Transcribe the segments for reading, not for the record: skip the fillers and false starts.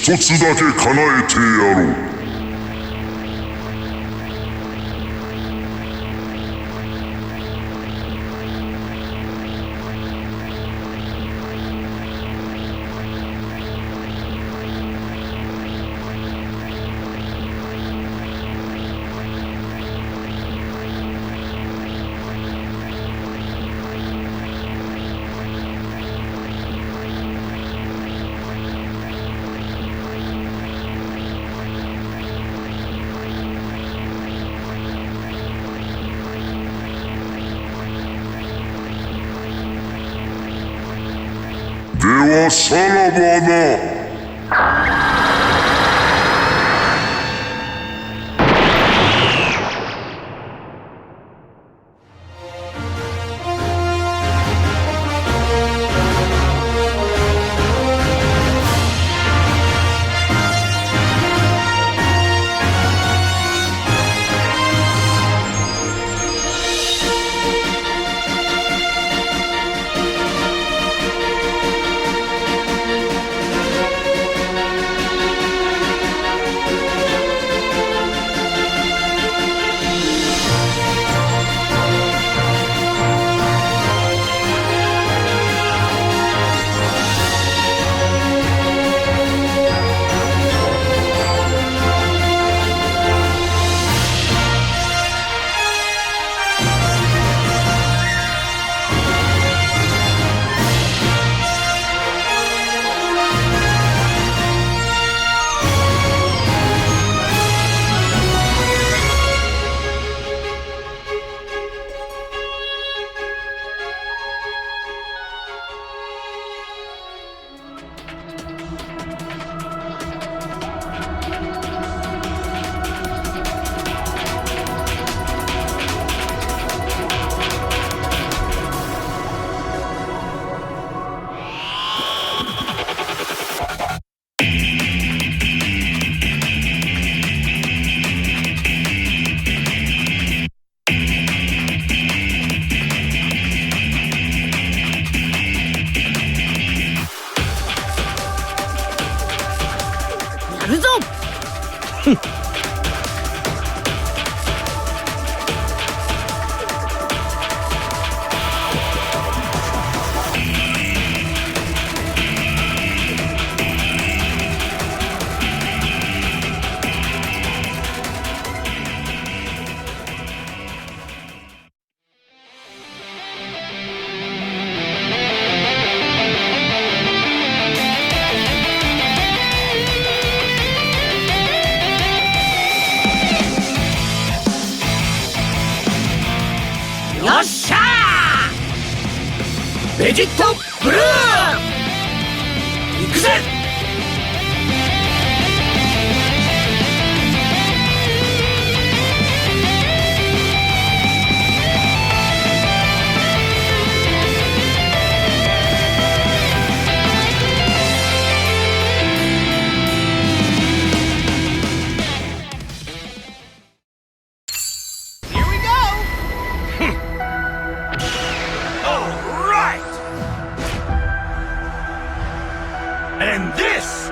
一つだけ叶えてやろう。ではさらばだ。やるぞ。よっしゃー、ベジットブルー行くぜ。And this,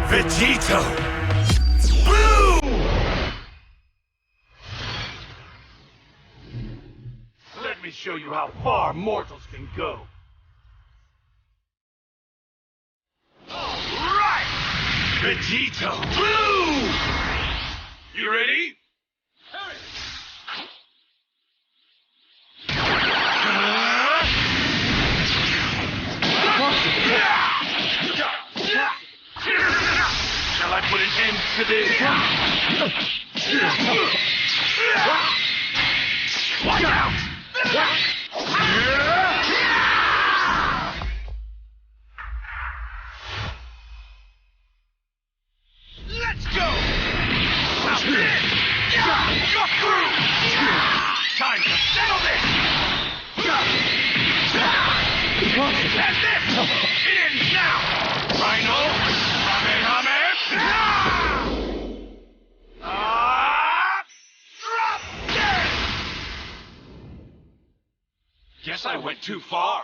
Vegito! Boom! Let me show you how far mortals can go. Alright! Vegito! Boom! You ready? Shall I put an end to this? Watch out! Let's go! Now this! Go through! Time to settle this! And this! It ends now! Rhino! Drop dead! Guess I went too far.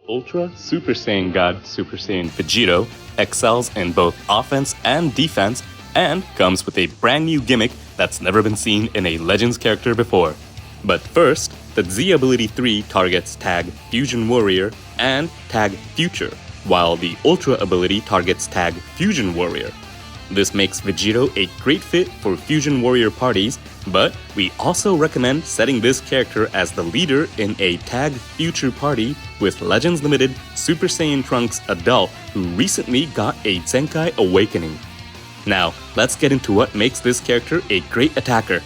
Ultra Super Saiyan God Super Saiyan Vegito excels in both offense and defense and comes with a brand new gimmick that's never been seen in a Legends character before. But first, the Z Ability 3 targets tag Fusion Warrior and tag Future, while the Ultra ability targets tag Fusion Warrior. This makes Vegito a great fit for Fusion Warrior parties, but we also recommend setting this character as the leader in a tag Future party with Legends Limited Super Saiyan Trunks Adult who recently got a Zenkai Awakening. Now, let's get into what makes this character a great attacker.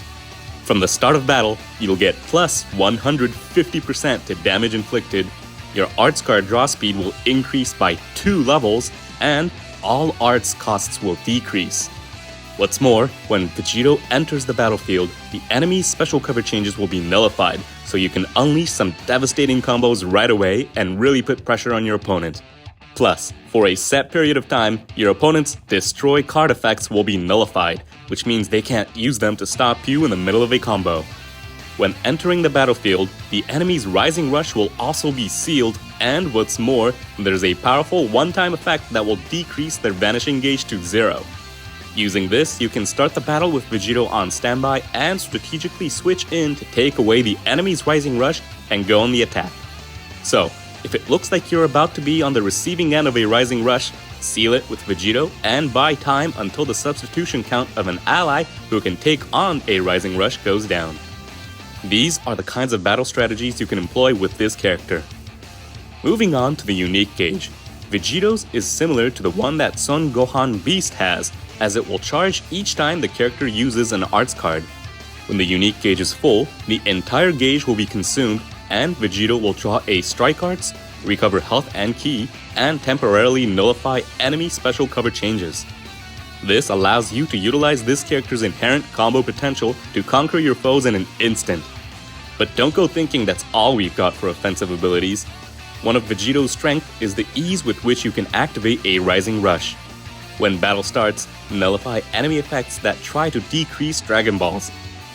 From the start of battle, you'll get plus 150% to damage inflicted, your arts card draw speed will increase by 2 levels, and all arts costs will decrease. What's more, when Vegito enters the battlefield, the enemy's special cover changes will be nullified, so you can unleash some devastating combos right away and really put pressure on your opponent. Plus, for a set period of time, your opponent's destroy card effects will be nullified, which means they can't use them to stop you in the middle of a combo. When entering the battlefield, the enemy's Rising Rush will also be sealed, and what's more, there's a powerful one-time effect that will decrease their vanishing gauge to 0. Using this, you can start the battle with Vegito on standby and strategically switch in to take away the enemy's Rising Rush and go on the attack. So, if it looks like you're about to be on the receiving end of a Rising Rush, seal it with Vegito and buy time until the substitution count of an ally who can take on a Rising Rush goes down. These are the kinds of battle strategies you can employ with this character. Moving on to the unique gauge, Vegito's is similar to the one that Son Gohan Beast has, as it will charge each time the character uses an arts card. When the unique gauge is full, the entire gauge will be consumed, and Vegito will draw a strike arts, recover health and ki, and temporarily nullify enemy special cover changes. This allows you to utilize this character's inherent combo potential to conquer your foes in an instant. But don't go thinking that's all we've got for offensive abilities. One of Vegito's strengths is the ease with which you can activate a Rising Rush. When battle starts, nullify enemy effects that try to decrease Dragon Balls.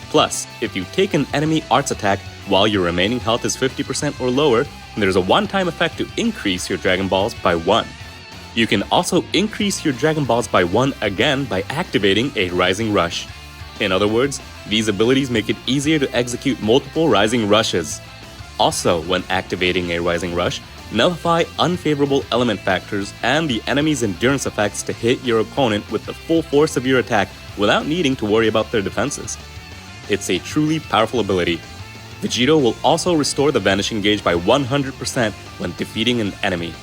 Plus, if you take an enemy arts attack while your remaining health is 50% or lower, there's a one-time effect to increase your Dragon Balls by 1. You can also increase your Dragon Balls by 1 again by activating a Rising Rush. In other words, these abilities make it easier to execute multiple Rising Rushes. Also, when activating a Rising Rush, nullify unfavorable element factors and the enemy's endurance effects to hit your opponent with the full force of your attack without needing to worry about their defenses. It's a truly powerful ability. Vegito will also restore the vanishing gauge by 100% when defeating an enemy.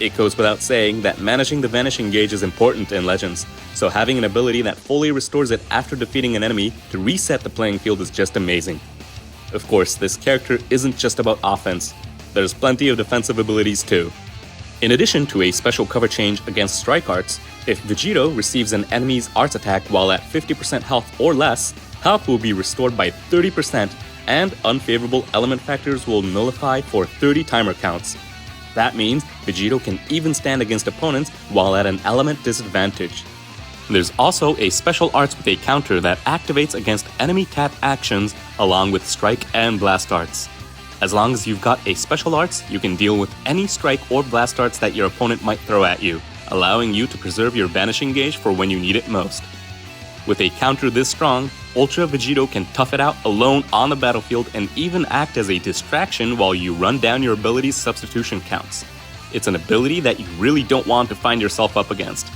It goes without saying that managing the vanishing gauge is important in Legends, so having an ability that fully restores it after defeating an enemy to reset the playing field is just amazing. Of course, this character isn't just about offense. There's plenty of defensive abilities too. In addition to a special cover change against strike arts, if Vegito receives an enemy's arts attack while at 50% health or less, health will be restored by 30% and unfavorable element factors will nullify for 30 timer counts. That means Vegito can even stand against opponents while at an element disadvantage. There's also a special arts with a counter that activates against enemy tap actions along with strike and blast arts. As long as you've got a special arts, you can deal with any strike or blast arts that your opponent might throw at you, allowing you to preserve your vanishing gauge for when you need it most. With a counter this strong, Ultra Vegito can tough it out alone on the battlefield and even act as a distraction while you run down your ability's substitution counts. It's an ability that you really don't want to find yourself up against.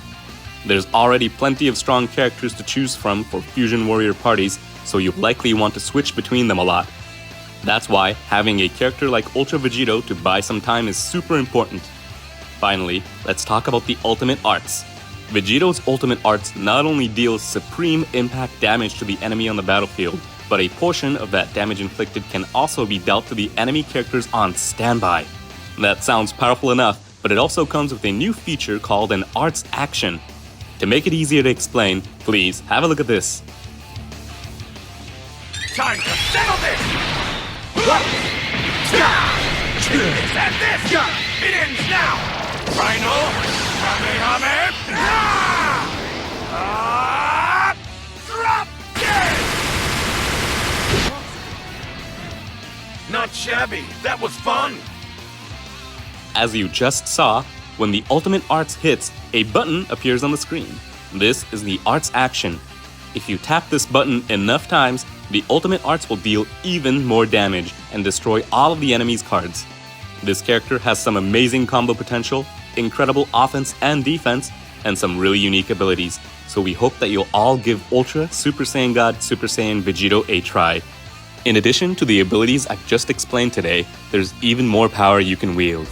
There's already plenty of strong characters to choose from for Fusion Warrior parties, so you'll likely want to switch between them a lot. That's why having a character like Ultra Vegito to buy some time is super important. Finally, let's talk about the ultimate arts. Vegito's ultimate arts not only deals supreme impact damage to the enemy on the battlefield, but a portion of that damage inflicted can also be dealt to the enemy characters on standby. That sounds powerful enough, but it also comes with a new feature called an arts action. To make it easier to explain, please have a look at this. Time to settle this! Is that this? It ends now! Final Kamehameha! Drop dead! Not shabby. That was fun. As you just saw, when the Ultimate Arts hits, a button appears on the screen. This is the Arts action. If you tap this button enough times, the Ultimate Arts will deal even more damage and destroy all of the enemy's cards. This character has some amazing combo potential, incredible offense and defense, and some really unique abilities, so we hope that you'll all give Ultra Super Saiyan God Super Saiyan Vegito a try. In addition to the abilities I've just explained today, there's even more power you can wield.